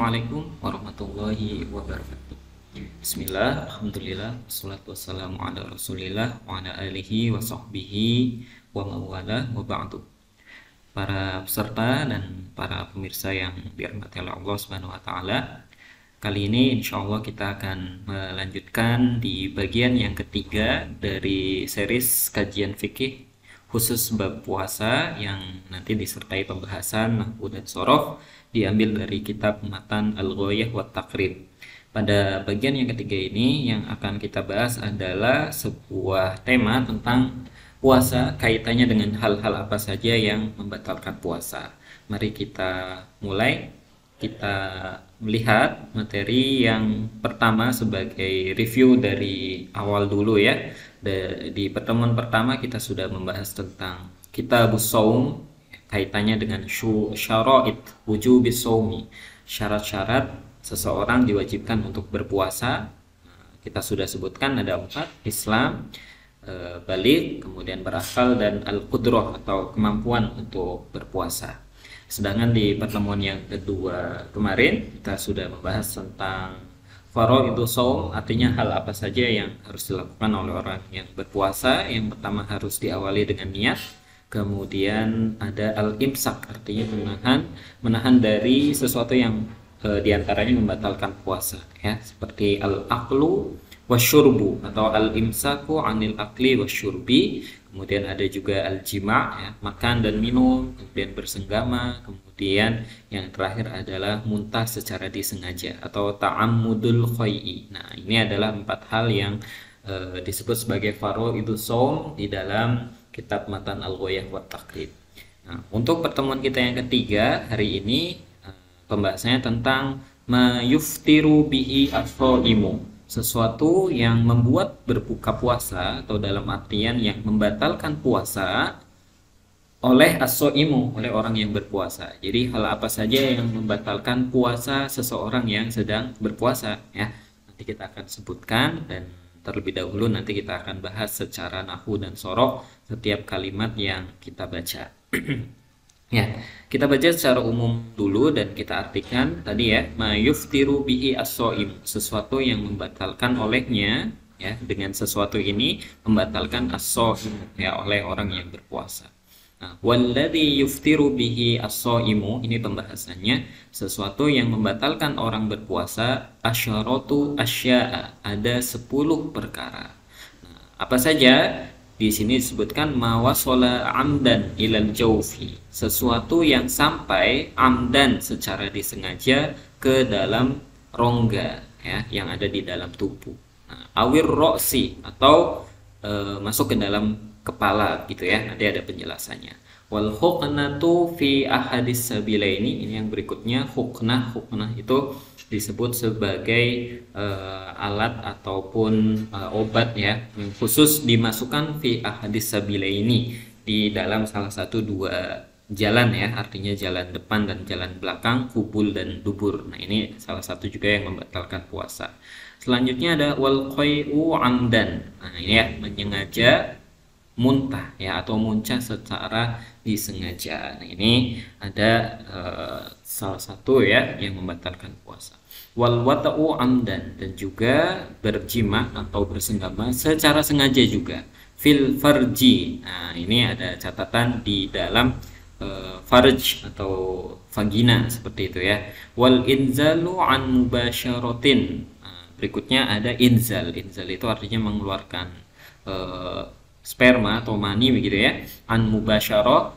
Assalamualaikum warahmatullahi wabarakatuh. Bismillah, alhamdulillah, wassalatu wassalamu ala rasulillah wa ala alihi wa sahbihi wa mawala wa ba'du. Para peserta dan para pemirsa yang dirahmati oleh Allah Subhanahu wa taala, kali ini insya Allah kita akan melanjutkan di bagian yang ketiga dari series kajian fikih khusus bab puasa yang nanti disertai pembahasan nahwu dan shorof, diambil dari kitab matan Al-Ghoyah wa Taqrib. Pada bagian yang ketiga ini yang akan kita bahas adalah sebuah tema tentang puasa, kaitannya dengan hal-hal apa saja yang membatalkan puasa. Mari kita mulai. Kita melihat materi yang pertama sebagai review dari awal dulu ya. Di pertemuan pertama kita sudah membahas tentang Kitabus Shaum, kaitannya dengan syara'id wujubis shaumi, syarat-syarat seseorang diwajibkan untuk berpuasa. Kita sudah sebutkan ada 4: Islam, baligh, kemudian berakal, dan al-qudrah atau kemampuan untuk berpuasa. Sedangkan di pertemuan yang kedua kemarin kita sudah membahas tentang faraidus shaum, artinya hal apa saja yang harus dilakukan oleh orang yang berpuasa. Yang pertama harus diawali dengan niat. Kemudian ada al-imsak, artinya menahan dari sesuatu yang diantaranya membatalkan puasa ya, seperti al-aqlu wasyurbu atau al-imsaku anil akli wasyurbi. Kemudian ada juga al-jima' ya, makan dan minum, kemudian bersenggama, kemudian yang terakhir adalah muntah secara disengaja atau ta'ammudul khai'i. Nah, ini adalah 4 hal yang disebut sebagai faraidus shaum di dalam kitab matan Al-Ghoyah wa Taqrib. Nah, untuk pertemuan kita yang ketiga hari ini pembahasannya tentang mayuftiru bihi as-shaimu, sesuatu yang membuat berbuka puasa atau dalam artian yang membatalkan puasa oleh as-shaimu, oleh orang yang berpuasa. Jadi hal apa saja yang membatalkan puasa seseorang yang sedang berpuasa ya. Nanti kita akan sebutkan, dan terlebih dahulu nanti kita akan bahas secara nahwu dan shorof setiap kalimat yang kita baca. Ya, kita baca secara umum dulu dan kita artikan tadi ya, mayuftiru bihi as-shaim, sesuatu yang membatalkan olehnya ya, dengan sesuatu ini membatalkan as-shaim ya, oleh orang yang berpuasa. Nah, walladzi yuftiru bihi as-shaimu, ini pembahasannya, sesuatu yang membatalkan orang berpuasa, asyaratu asya'a, ada 10 perkara. Nah, apa saja? Di sini disebutkan mawasola amdan ilal jaufi, sesuatu yang sampai amdan secara disengaja ke dalam rongga ya, yang ada di dalam tubuh. Nah, awir roksi atau masuk ke dalam kepala gitu ya, nanti ada penjelasannya. Wal huknatu fi ahadis sabilaini, ini yang berikutnya. Huknah itu disebut sebagai alat ataupun obat ya, yang khusus dimasukkan fi ahadis sabilaini, di dalam salah satu 2 jalan ya, artinya jalan depan dan jalan belakang, kubul dan dubur. Nah, ini salah satu juga yang membatalkan puasa. Selanjutnya ada wal qai'u amdan. Nah, ini ya, menyengaja muntah ya, atau muncah secara disengaja. Nah, ini ada salah satu ya yang membatalkan puasa. Wal wata'u amdan, dan juga berjima atau bersenggama secara sengaja juga. Fil farji. Nah, ini ada catatan di dalam farj atau vagina seperti itu ya. Wal inzalu an mubasyaratin. Nah, berikutnya ada inzal. Inzal itu artinya mengeluarkan sperma atau mani begitu ya, an mubasyarah,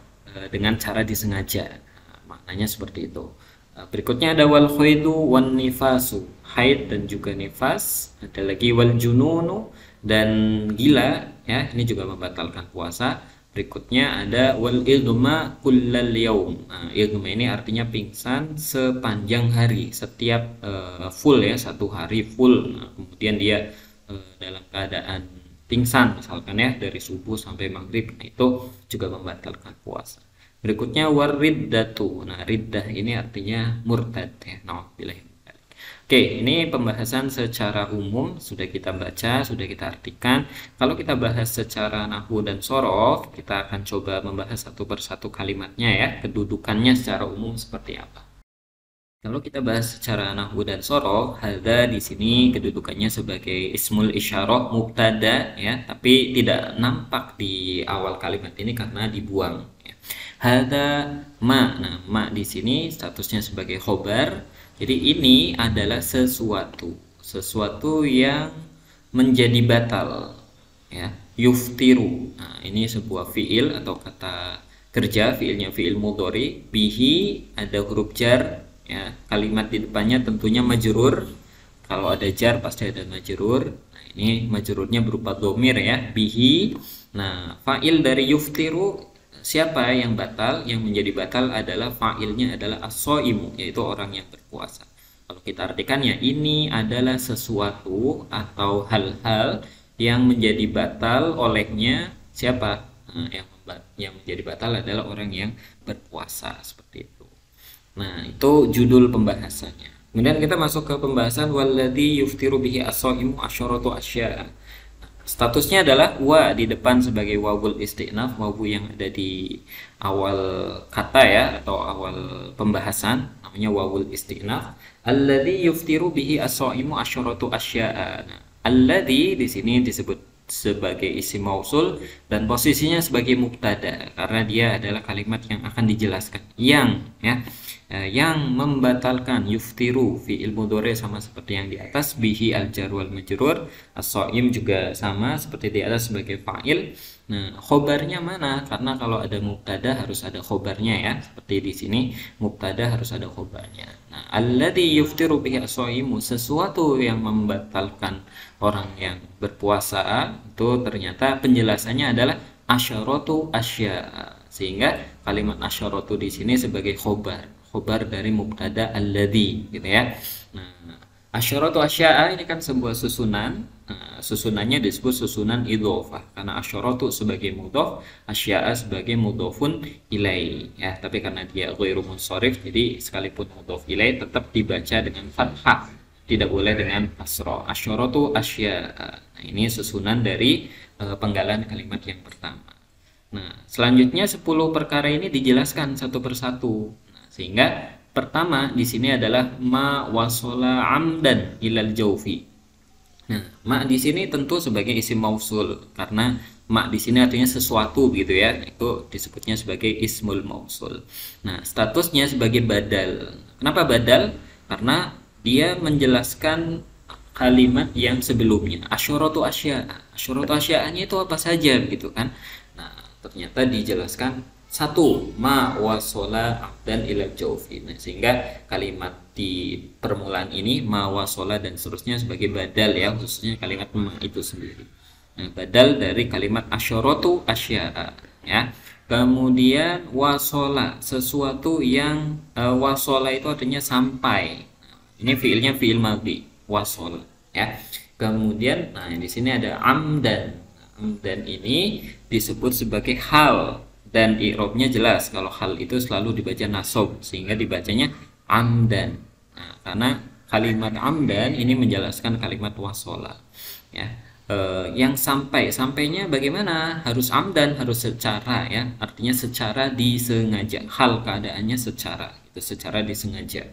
dengan cara disengaja. Nah, maknanya seperti itu. Berikutnya ada wal khaidu wan nifasu, haid dan juga nifas. Ada lagi wal jununu, dan gila ya, ini juga membatalkan puasa. Berikutnya ada wal idma kullal yaum. Nah, idma ini artinya pingsan sepanjang hari, setiap full ya, 1 hari full. Nah, kemudian dia dalam keadaan pingsan misalkan ya, dari subuh sampai maghrib, nah, itu juga membatalkan puasa. Berikutnya wariddatu. Nah, riddah ini artinya murtad ya. Nauzubillah. Oke, ini pembahasan secara umum sudah kita baca, sudah kita artikan. Kalau kita bahas secara nahwu dan shorof, kita akan coba membahas satu persatu kalimatnya ya, kedudukannya secara umum seperti apa. Kalau kita bahas secara nahwu dan sorof, hadza di sini kedudukannya sebagai ismul isyarah mubtada ya, tapi tidak nampak di awal kalimat ini karena dibuang ya. Hadza ma. Nah, ma di sini statusnya sebagai khobar. Jadi ini adalah sesuatu yang menjadi batal ya. Yuftiru. Nah, ini sebuah fiil atau kata kerja, fiilnya fiil mudhari, bihi ada huruf jar ya, kalimat di depannya tentunya majrur. Kalau ada jar pasti ada majrur. Nah, ini majrurnya berupa domir ya, bihi. Nah, fa'il dari yuftiru, siapa yang batal? Yang menjadi batal adalah fa'ilnya adalah as-shaimu, yaitu orang yang berpuasa. Kalau kita artikan ya, ini adalah sesuatu atau hal-hal yang menjadi batal olehnya siapa? Nah, yang menjadi batal adalah orang yang berpuasa, seperti itu. Nah, itu judul pembahasannya. Kemudian kita masuk ke pembahasan walladzi yuftiru bihi as-shaimu asyaratu asya. Statusnya adalah wa di depan sebagai wawul istinaf, wawu yang ada di awal kata ya atau awal pembahasan, namanya wawul istinaf. Alladzi yuftiru bihi as-shaimu asyaratu asya. Nah, alladzi di sini disebut sebagai isim mausul dan posisinya sebagai mubtada karena dia adalah kalimat yang akan dijelaskan, yang ya yang membatalkan. Yuftiru fi'il mudhari sama seperti yang di atas, bihi al jar wal majrur, as-shaim juga sama seperti di atas sebagai fa'il. Nah, khobarnya mana? Karena kalau ada mubtada harus ada khobarnya ya, seperti di sini mubtada harus ada khobarnya. Nah, alladzi yuftiru bihi as-shaimu, sesuatu yang membatalkan orang yang berpuasa, itu ternyata penjelasannya adalah asyaratu asya, sehingga kalimat asyaratu di sini sebagai khobar dari mubtada alladzi gitu ya. Nah, asyaratu asya'a ini kan sebuah susunan. Nah, susunannya disebut susunan idhofah karena asyaratu sebagai mudhof, asya'a sebagai mudhofun ilai ya. Tapi karena dia ghairu munsharif, jadi sekalipun mudhof ilai tetap dibaca dengan fathah, tidak boleh dengan kasrah. Asyaratu asya'a. Nah, ini susunan dari penggalan kalimat yang pertama. Nah, selanjutnya 10 perkara ini dijelaskan satu persatu. Sehingga pertama di sini adalah ma wasola amdan ilal jaufi. Nah, ma di sini tentu sebagai isim mausul karena ma di sini artinya sesuatu gitu ya. Itu disebutnya sebagai ismul mausul. Nah, statusnya sebagai badal. Kenapa badal? Karena dia menjelaskan kalimat yang sebelumnya. Asyaratu asya. Asyaratu asya'anya itu apa saja gitu kan. Nah, ternyata dijelaskan satu ma wasola dan ilal jaufi. Nah, sehingga kalimat di permulaan ini ma wasola dan seterusnya sebagai badal ya, khususnya kalimat ma itu sendiri. Nah, badal dari kalimat asyaratu asya'a ya. Kemudian wasola, sesuatu yang wasola itu artinya sampai. Nah, ini fiilnya fiil madhi wasola ya. Kemudian nah di sini ada amdan. Amdan ini disebut sebagai hal dan i'rabnya jelas kalau hal itu selalu dibaca nasab sehingga dibacanya amdan. Nah, karena kalimat amdan ini menjelaskan kalimat wasola ya. Yang sampainya bagaimana? Harus amdan, harus secara ya, artinya secara disengaja, hal keadaannya secara disengaja.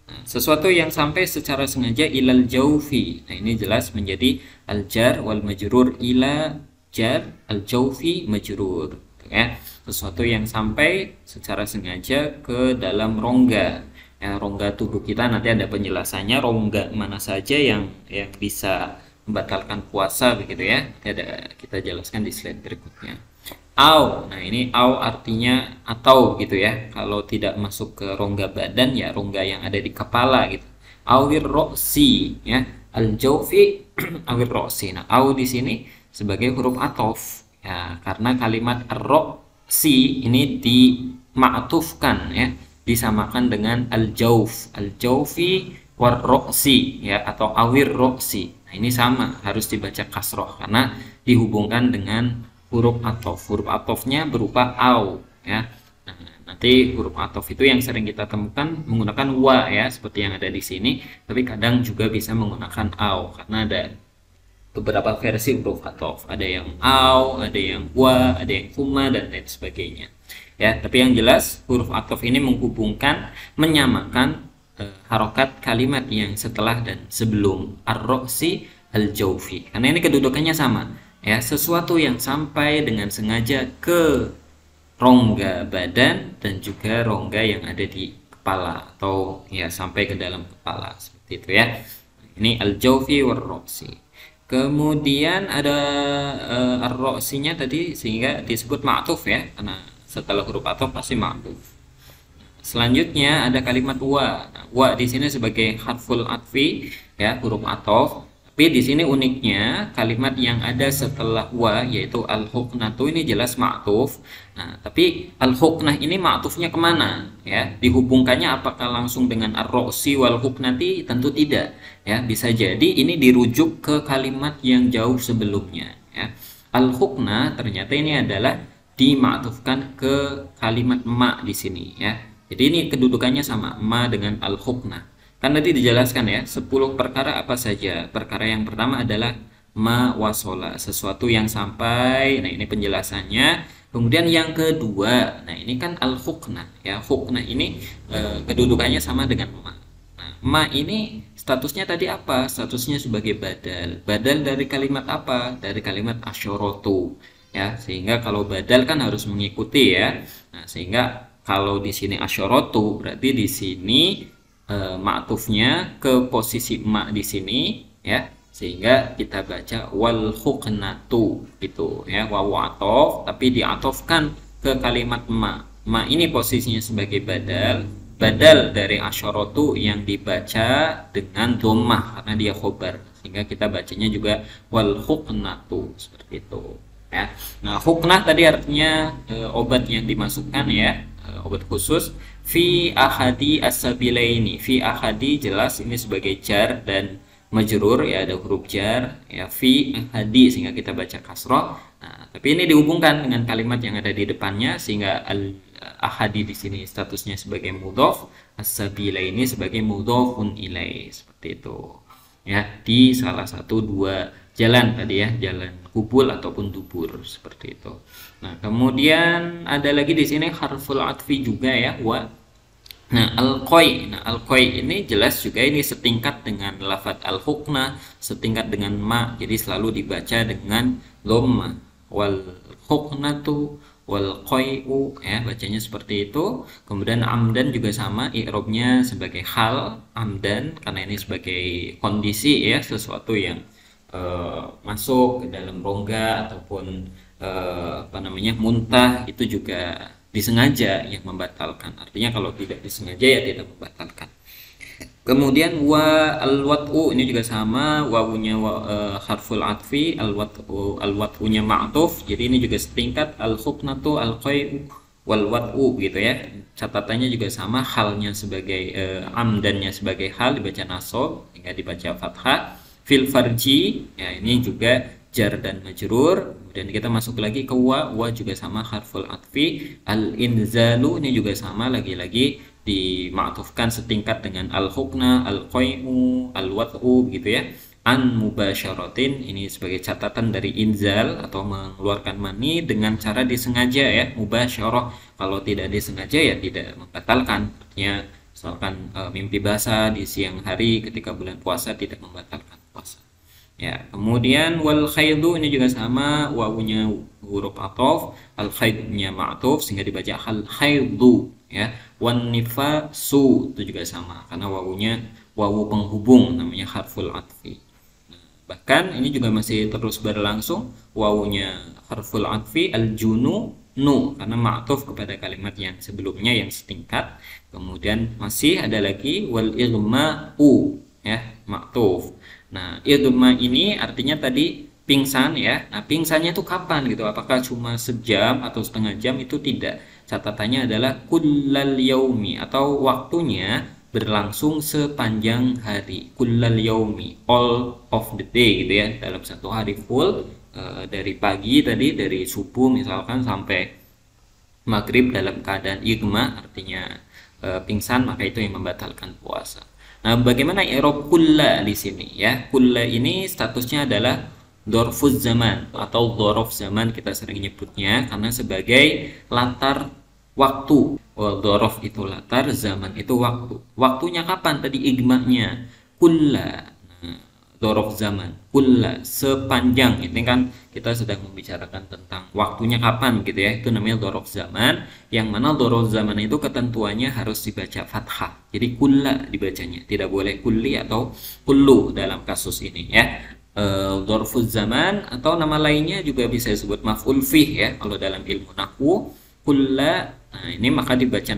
Nah, sesuatu yang sampai secara sengaja ilal jaufi. Nah, ini jelas menjadi al jar wal majrur, ila jar al jaufi majrur ya. Sesuatu yang sampai secara sengaja ke dalam rongga ya, rongga tubuh kita. Nanti ada penjelasannya rongga mana saja yang bisa membatalkan puasa begitu ya. Nanti ada kita jelaskan di slide berikutnya. Au, nah ini au artinya atau gitu ya. Kalau tidak masuk ke rongga badan ya rongga yang ada di kepala gitu. Awir roksi ya, al jaufi awir roksi. Nah, au di sini sebagai huruf atof ya, karena kalimat roksi ini dima'tufkan ya, disamakan dengan al-jauf, al-jaufi war roksi ya, atau awir roksi. Nah, ini sama, harus dibaca kasroh karena dihubungkan dengan huruf atof. Huruf atofnya berupa au ya. Nah, nanti huruf atof itu yang sering kita temukan menggunakan wa ya, seperti yang ada di sini, tapi kadang juga bisa menggunakan au karena ada beberapa versi huruf atof, ada yang au, ada yang wa, ada yang huma dan lain sebagainya ya. Tapi yang jelas huruf atof ini menghubungkan, menyamakan harokat kalimat yang setelah dan sebelum ar-ro'si al-jawfi, karena ini kedudukannya sama ya, sesuatu yang sampai dengan sengaja ke rongga badan dan juga rongga yang ada di kepala atau ya sampai ke dalam kepala seperti itu ya. Ini al-jawfi war-ro'si. Kemudian ada ar-ro'sinya tadi sehingga disebut ma'tuf ya, karena setelah huruf ataf pasti ma'tuf. Selanjutnya ada kalimat wa. Nah, wa di sini sebagai harful atfi ya, huruf ataf. Tapi di sini uniknya kalimat yang ada setelah wa yaitu al-huknatu ini jelas ma'tuf. Nah, tapi al-huknah ini ma'tufnya kemana? Ya, dihubungkannya apakah langsung dengan ar-ro'si wal huknati? Tentu tidak. Ya, bisa jadi ini dirujuk ke kalimat yang jauh sebelumnya. Ya, al-huknah ternyata ini adalah dima'tufkan ke kalimat ma di sini. Ya, jadi ini kedudukannya sama ma dengan al-huknah. Kan nanti dijelaskan ya, 10 perkara apa saja. Perkara yang pertama adalah ma wasola, sesuatu yang sampai. Nah, ini penjelasannya. Kemudian yang kedua, nah ini kan al-huknah ya. Huknah ini kedudukannya sama dengan ma. Nah, ma ini statusnya tadi apa? Statusnya sebagai badal. Badal dari kalimat apa? Dari kalimat asyorotu ya. Sehingga kalau badal kan harus mengikuti ya. Nah, sehingga kalau di sini asyorotu berarti di sini ma'tufnya ke posisi ma di sini ya, sehingga kita baca wal huknatu gitu ya, wawu atof tapi diatofkan ke kalimat ma. Ma ini posisinya sebagai badal, badal dari asyorotu yang dibaca dengan dhammah karena dia khobar, sehingga kita bacanya juga wal huknatu seperti itu ya. Nah, huknah tadi artinya obat yang dimasukkan ya, obat khusus. Fi ahadi as-sabilaini, fi ahadi jelas ini sebagai jar dan majrur ya, ada huruf jar ya, fi ahadi sehingga kita baca kasroh. Nah, tapi ini dihubungkan dengan kalimat yang ada di depannya sehingga al ahadi di sini statusnya sebagai mudhof, as-sabilaini sebagai mudhofun ilai, seperti itu ya, di salah satu dua jalan tadi ya, jalan kubul ataupun dubur seperti itu. Nah, kemudian ada lagi di sini harful atfi juga ya, wa. Nah, al-qoi. Nah, al-qoi ini jelas juga ini setingkat dengan lafadz al-huknah, setingkat dengan ma. Jadi selalu dibaca dengan dhamma. Wal huknatu wal qai'u ya, bacanya seperti itu. Kemudian amdan juga sama, i'rabnya sebagai hal amdan karena ini sebagai kondisi ya, sesuatu yang masuk ke dalam rongga ataupun apa namanya muntah, itu juga disengaja yang membatalkan. Artinya kalau tidak disengaja ya tidak membatalkan. Kemudian wa al-wat'u ini juga sama, wawunya harful atfi, al-wat'unya ma'tuf. Jadi ini juga setingkat al-huknatu al-qai'u wal wat'u gitu ya. Catatannya juga sama, halnya sebagai amdannya sebagai hal dibaca nasab hingga dibaca fathah. Fil farji ya, ini juga jar dan majrur. Kemudian kita masuk lagi ke wa juga sama harful atfi. Al inzalu ini juga sama, lagi-lagi dima'tufkan setingkat dengan al hukna, al qai'u, al wat'u gitu ya. An mubasyaratin ini sebagai catatan dari inzal atau mengeluarkan mani dengan cara disengaja ya, mubasyarah. Kalau tidak disengaja ya tidak membatalkan. Artinya misalkan mimpi basah di siang hari ketika bulan puasa tidak membatalkan puasa. Ya, kemudian wal khaidu ini juga sama, wawunya huruf ataf, al khaidnya ma'tuf sehingga dibaca al khaidu ya. Wan nifasu itu juga sama karena wawunya wawu penghubung namanya harful atfi. Nah, bahkan ini juga masih terus berlangsung, wawunya harful atfi al junu nu karena ma'tuf kepada kalimat yang sebelumnya yang setingkat. Kemudian masih ada lagi wal igma'u ya, ma'tuf. Nah, idma ini artinya tadi pingsan ya. Nah, pingsannya itu kapan gitu? Apakah cuma sejam atau setengah jam? Itu tidak. Catatannya adalah kullal yaumi atau waktunya berlangsung sepanjang hari. Kullal yaumi, all of the day gitu ya. Dalam satu hari full, dari pagi tadi, dari subuh misalkan sampai maghrib dalam keadaan igma artinya pingsan, maka itu yang membatalkan puasa. Nah, bagaimana i'rab kulla di sini ya? Kulla ini statusnya adalah dzarfuz zaman atau dzaraf zaman kita sering nyebutnya karena sebagai latar waktu Dhorof itu latar, zaman itu waktu. Waktunya kapan tadi igmanya? Kulla. Nah, dhorof zaman. Kulla, sepanjang. Ini kan kita sedang membicarakan tentang waktunya kapan gitu ya. Itu namanya dhorof zaman. Yang mana dhorof zaman itu ketentuannya harus dibaca fathah. Jadi kulla dibacanya. Tidak boleh kulli atau kullu dalam kasus ini ya. Dhorfuz zaman atau nama lainnya juga bisa disebut maf'ul fih ya kalau dalam ilmu nahwu. Kulla, nah ini maka dibaca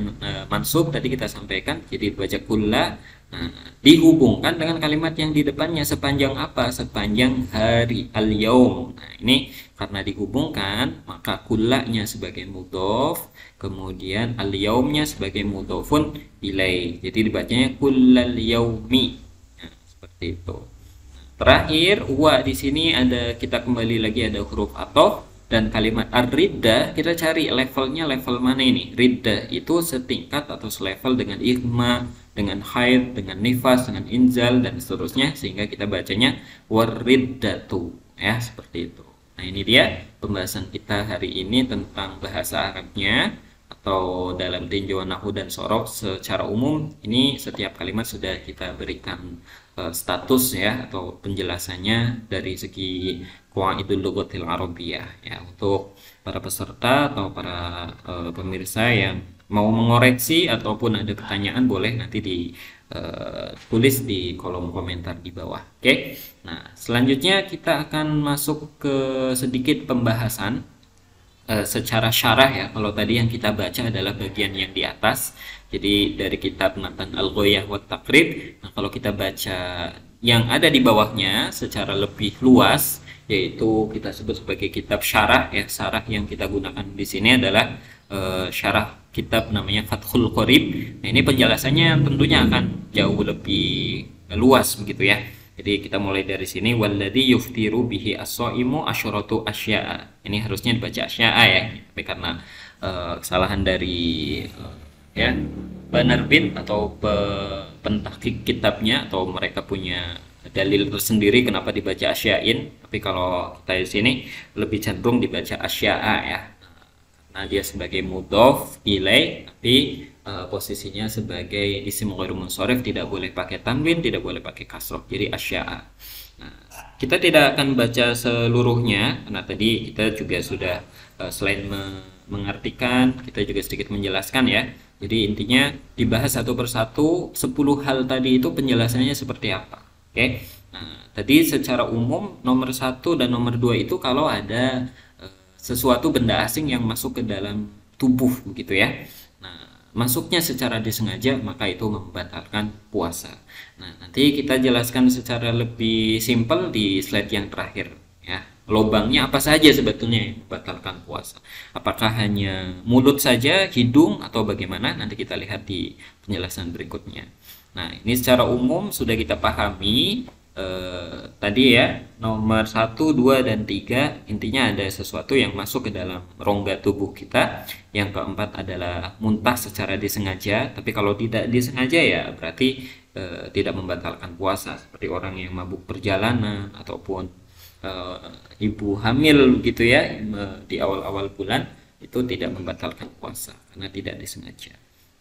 mansub tadi kita sampaikan, jadi dibaca kulla. Nah, dihubungkan dengan kalimat yang di depannya sepanjang apa? Sepanjang hari, al-yaum. Nah, ini karena dihubungkan maka kullanya sebagai mudhof, kemudian al-yaumnya sebagai mudhofun ilaih. Jadi dibacanya kullal yaumi. Nah, seperti itu. Terakhir, wa di sini ada, kita kembali lagi ada huruf athof. Dan kalimat ar-riddah kita cari levelnya level mana ini. Riddah itu setingkat atau selevel dengan ihma, dengan haid, dengan nifas, dengan inzal dan seterusnya, sehingga kita bacanya wariddatu ya, seperti itu. Nah, ini dia pembahasan kita hari ini tentang bahasa Arabnya atau dalam tinjauan nahwu dan sorof secara umum. Ini setiap kalimat sudah kita berikan status ya atau penjelasannya dari segi Qawaidul Lughatil Arabiyyah ya, untuk para peserta atau para pemirsa yang mau mengoreksi ataupun ada pertanyaan boleh nanti ditulis di kolom komentar di bawah. Oke. Nah, selanjutnya kita akan masuk ke sedikit pembahasan secara syarah ya. Kalau tadi yang kita baca adalah bagian yang di atas, jadi dari kitab Matan Al-Ghoyah wa Taqrib. Nah, kalau kita baca yang ada di bawahnya secara lebih luas, yaitu kita sebut sebagai kitab syarah ya. Syarah yang kita gunakan di sini adalah syarah kitab namanya Fathul Qorib. Nah, ini penjelasannya tentunya akan jauh lebih luas begitu ya. Jadi kita mulai dari sini, walladzi yuftiru bihi as-shaimu asyratu asya'a. Ini harusnya dibaca asya'a ya, tapi karena kesalahan dari ya Banarbin atau pentahqiq kitabnya, atau mereka punya dalil tersendiri kenapa dibaca asya'in, tapi kalau kita di sini lebih cenderung dibaca asya'a ya. Nah, dia sebagai mudhof ilaih, tapi posisinya sebagai isim ghairu munsharif, tidak boleh pakai tanwin, tidak boleh pakai kasroh, jadi asya'a. Nah, kita tidak akan baca seluruhnya karena tadi kita juga sudah selain mengartikan, kita juga sedikit menjelaskan ya. Jadi intinya dibahas satu persatu 10 hal tadi itu penjelasannya seperti apa. Oke. Nah, tadi secara umum nomor 1 dan nomor 2 itu kalau ada sesuatu benda asing yang masuk ke dalam tubuh begitu ya. Nah, masuknya secara disengaja maka itu membatalkan puasa. Nah, nanti kita jelaskan secara lebih simpel di slide yang terakhir ya. Lobangnya apa saja sebetulnya yang membatalkan puasa? Apakah hanya mulut saja, hidung, atau bagaimana? Nanti kita lihat di penjelasan berikutnya. Nah, ini secara umum sudah kita pahami. Tadi ya, nomor 1, 2, dan 3 intinya ada sesuatu yang masuk ke dalam rongga tubuh kita. Yang keempat adalah muntah secara disengaja, tapi kalau tidak disengaja ya berarti tidak membatalkan puasa, seperti orang yang mabuk perjalanan ataupun ibu hamil gitu ya, di awal-awal bulan, itu tidak membatalkan puasa karena tidak disengaja.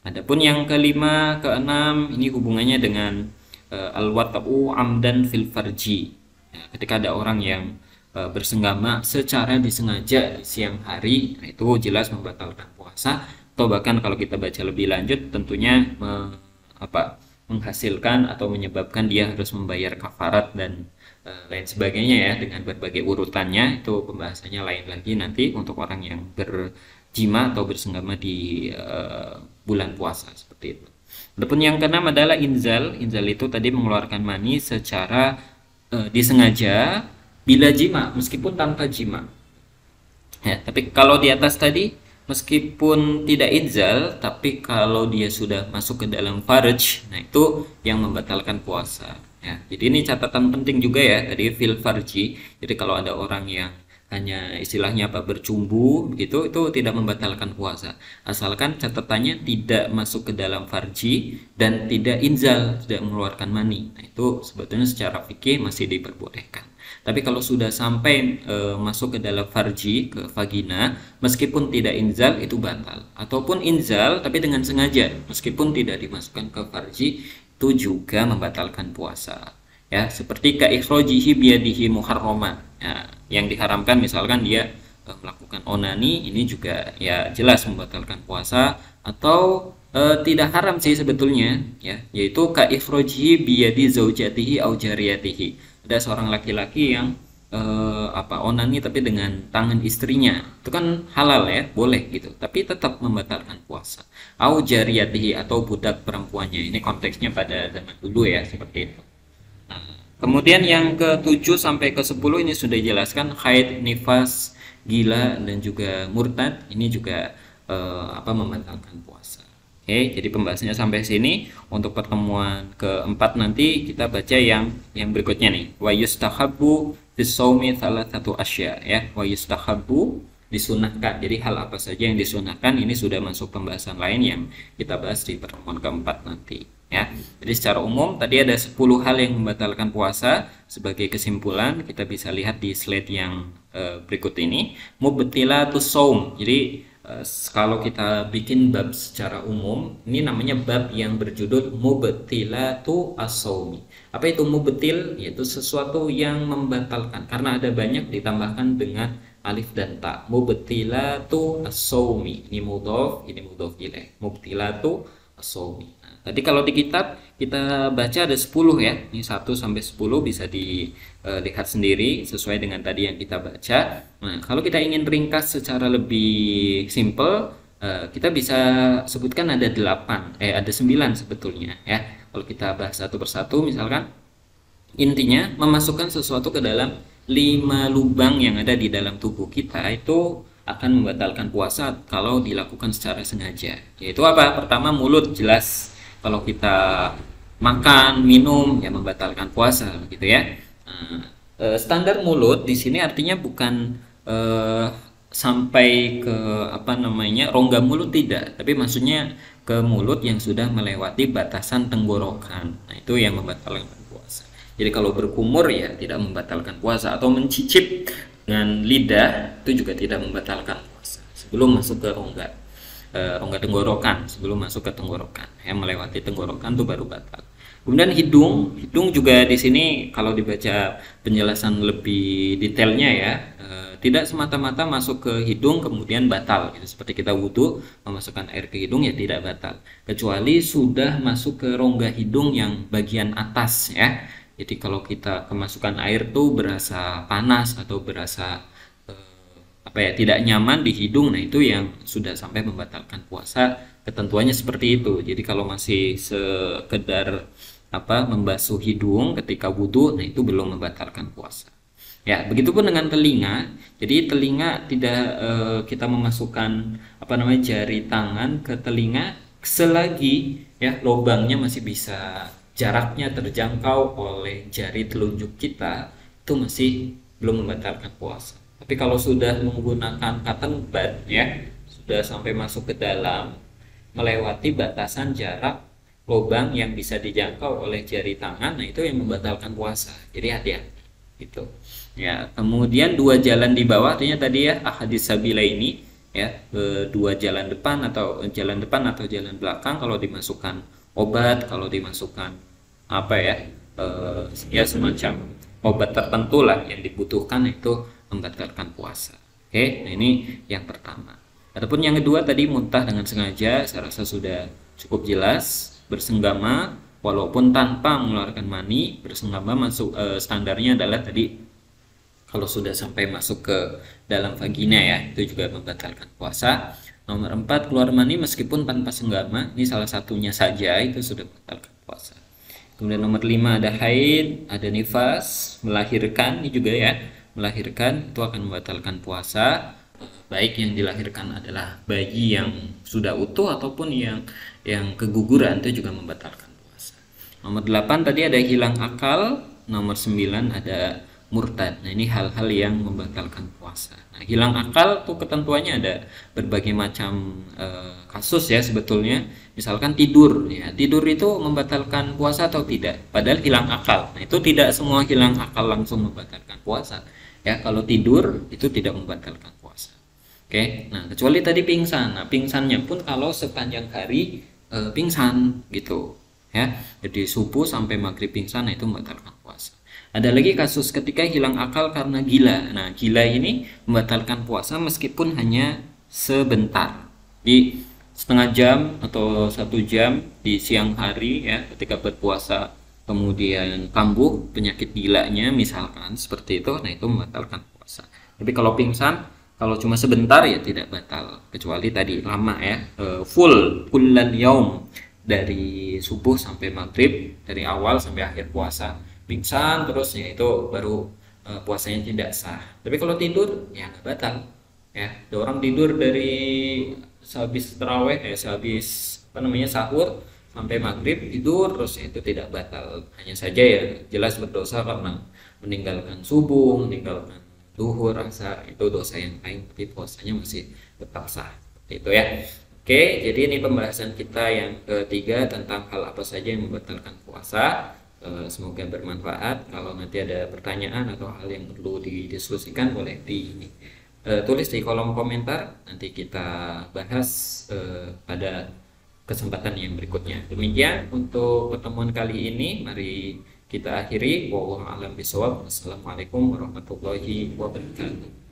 Adapun yang kelima, keenam, ini hubungannya dengan al-wata'u amdan fil farji. Ya, ketika ada orang yang bersenggama secara disengaja di siang hari, nah itu jelas membatalkan puasa. Atau bahkan kalau kita baca lebih lanjut, tentunya menghasilkan atau menyebabkan dia harus membayar kafarat dan lain sebagainya ya, dengan berbagai urutannya. Itu pembahasannya lain lagi nanti untuk orang yang berjima atau bersenggama di bulan puasa seperti itu. Adapun yang keenam adalah inzal. Inzal itu tadi mengeluarkan mani secara disengaja bila jima, meskipun tanpa jima. Ya, tapi kalau di atas tadi meskipun tidak inzal, tapi kalau dia sudah masuk ke dalam farj, nah itu yang membatalkan puasa. Ya, jadi ini catatan penting juga ya tadi fil farji. Jadi kalau ada orang yang hanya istilahnya bercumbu begitu, itu tidak membatalkan puasa, asalkan catatannya tidak masuk ke dalam farji dan tidak inzal, tidak mengeluarkan mani. Nah, itu sebetulnya secara fikih masih diperbolehkan. Tapi kalau sudah sampai masuk ke dalam farji, ke vagina, meskipun tidak inzal itu batal. Ataupun inzal tapi dengan sengaja, meskipun tidak dimasukkan ke farji itu juga membatalkan puasa. Ya, seperti ka ikhrajihi biyadihi muharraman. Ya, yang diharamkan misalkan dia melakukan onani, ini juga ya jelas membatalkan puasa. Atau tidak haram sih sebetulnya, ya, yaitu ka ikhrajihi biyadi zaujatihi au jariyatihi. Ada seorang laki-laki yang onani tapi dengan tangan istrinya, itu kan halal ya, boleh gitu, tapi tetap membatalkan puasa. Au jariyatihi atau budak perempuannya, ini konteksnya pada zaman dulu ya, seperti itu. Kemudian yang ke-7 sampai ke-10 ini sudah dijelaskan, haid, nifas, gila, dan juga murtad. Ini juga membatalkan puasa. Oke, jadi pembahasannya sampai sini. Untuk pertemuan keempat nanti kita baca yang berikutnya nih. Wa yustahabbu fis-shaumi thalathatu asya, ya. Wa yustahabbu, disunahkan. Jadi hal apa saja yang disunahkan ini sudah masuk pembahasan lain yang kita bahas di pertemuan keempat nanti, ya. Jadi secara umum tadi ada 10 hal yang membatalkan puasa. Sebagai kesimpulan kita bisa lihat di slide yang berikut ini, mubtilatus shaum. Jadi kalau kita bikin bab secara umum, ini namanya bab yang berjudul mubtilatu as-shaumi. Apa itu mubtil? Yaitu sesuatu yang membatalkan, karena ada banyak ditambahkan dengan alif dan ta. Mubtilatu as-shaumi. Ini mudhof, ini mudhof ilaih. Mubtilatu as-shaumi. Tadi kalau di kitab kita baca ada 10 ya. Ini 1 sampai 10 bisa dilihat sendiri sesuai dengan tadi yang kita baca. Nah, kalau kita ingin ringkas secara lebih simple, kita bisa sebutkan ada 9 sebetulnya ya. Kalau kita bahas satu persatu, misalkan intinya memasukkan sesuatu ke dalam 5 lubang yang ada di dalam tubuh kita itu akan membatalkan puasa kalau dilakukan secara sengaja. Yaitu apa? Pertama, mulut, jelas. Kalau kita makan, minum, ya membatalkan puasa, gitu ya. Standar mulut di sini artinya bukan sampai ke rongga mulut, tidak, tapi maksudnya ke mulut yang sudah melewati batasan tenggorokan. Nah, itu yang membatalkan puasa. Jadi kalau berkumur ya tidak membatalkan puasa, atau mencicip dengan lidah itu juga tidak membatalkan puasa sebelum masuk ke rongga tenggorokan, sebelum masuk ke tenggorokan, yang melewati tenggorokan itu baru batal. Kemudian hidung juga di sini kalau dibaca penjelasan lebih detailnya ya, tidak semata-mata masuk ke hidung kemudian batal gitu. Seperti kita wudhu memasukkan air ke hidung ya tidak batal, kecuali sudah masuk ke rongga hidung yang bagian atas ya. Jadi kalau kita kemasukan air tuh berasa panas atau berasa tidak nyaman di hidung, nah itu yang sudah sampai membatalkan puasa. Ketentuannya seperti itu. Jadi kalau masih sekedar membasuh hidung ketika wudhu, nah itu belum membatalkan puasa. Ya, begitupun dengan telinga. Jadi telinga tidak kita memasukkan jari tangan ke telinga selagi ya lubangnya masih bisa, jaraknya terjangkau oleh jari telunjuk kita, itu masih belum membatalkan puasa. Tapi kalau sudah menggunakan cotton bud ya, sudah sampai masuk ke dalam, melewati batasan jarak lubang yang bisa dijangkau oleh jari tangan, nah itu yang membatalkan puasa. Jadi hati-hati gitu. Ya, kemudian 2 jalan di bawah artinya tadi ya ahadits sabila ini ya, 2 jalan depan atau jalan belakang kalau dimasukkan obat, kalau dimasukkan ya semacam obat tertentu lah yang dibutuhkan, itu membatalkan puasa. Oke, nah ini yang pertama. Adapun yang kedua tadi muntah dengan sengaja, saya rasa sudah cukup jelas. Bersenggama walaupun tanpa mengeluarkan mani, bersenggama masuk standarnya adalah tadi kalau sudah sampai masuk ke dalam vagina ya, itu juga membatalkan puasa. Nomor 4, keluar mani meskipun tanpa senggama, ini salah satunya saja, itu sudah membatalkan puasa. Kemudian nomor 5 ada haid, ada nifas, melahirkan, ini juga ya, melahirkan itu akan membatalkan puasa, baik yang dilahirkan adalah bayi yang sudah utuh ataupun yang keguguran, itu juga membatalkan puasa. Nomor 8 tadi ada hilang akal, nomor 9 ada murtad. Nah, ini hal-hal yang membatalkan puasa. Nah, hilang akal tuh ketentuannya ada berbagai macam kasus ya sebetulnya. Misalkan tidur, ya tidur itu membatalkan puasa atau tidak? Padahal hilang akal. Nah, itu tidak semua hilang akal langsung membatalkan puasa. Ya, kalau tidur itu tidak membatalkan puasa. Oke, nah kecuali tadi pingsan. Nah, pingsannya pun kalau sepanjang hari pingsan gitu, ya. Jadi subuh sampai maghrib pingsan, nah itu membatalkan puasa. Ada lagi kasus ketika hilang akal karena gila. Nah, gila ini membatalkan puasa meskipun hanya sebentar, di setengah jam atau 1 jam di siang hari ya, ketika berpuasa kemudian kambuh penyakit gilanya misalkan seperti itu, nah itu membatalkan puasa. Tapi kalau pingsan, kalau cuma sebentar ya tidak batal, kecuali tadi lama ya, full kullan yaum dari subuh sampai maghrib, dari awal sampai akhir puasa pingsan terus ya itu baru puasanya tidak sah. Tapi kalau tidur ya nggak batal ya. Ada orang tidur dari sehabis terawih sehabis apa namanya sahur sampai maghrib tidur terus ya itu tidak batal, hanya saja ya jelas berdosa karena meninggalkan subuh, meninggalkan duhur, asar, itu dosa yang lain, tapi puasanya masih tetap sah. Seperti itu ya. Oke, jadi ini pembahasan kita yang ketiga tentang hal apa saja yang membatalkan puasa. Semoga bermanfaat. Kalau nanti ada pertanyaan atau hal yang perlu didiskusikan boleh tulis di kolom komentar. Nanti kita bahas pada kesempatan yang berikutnya. Demikian untuk pertemuan kali ini. Mari kita akhiri. Wallahu a'lam bishawab. Wassalamualaikum warahmatullahi wabarakatuh.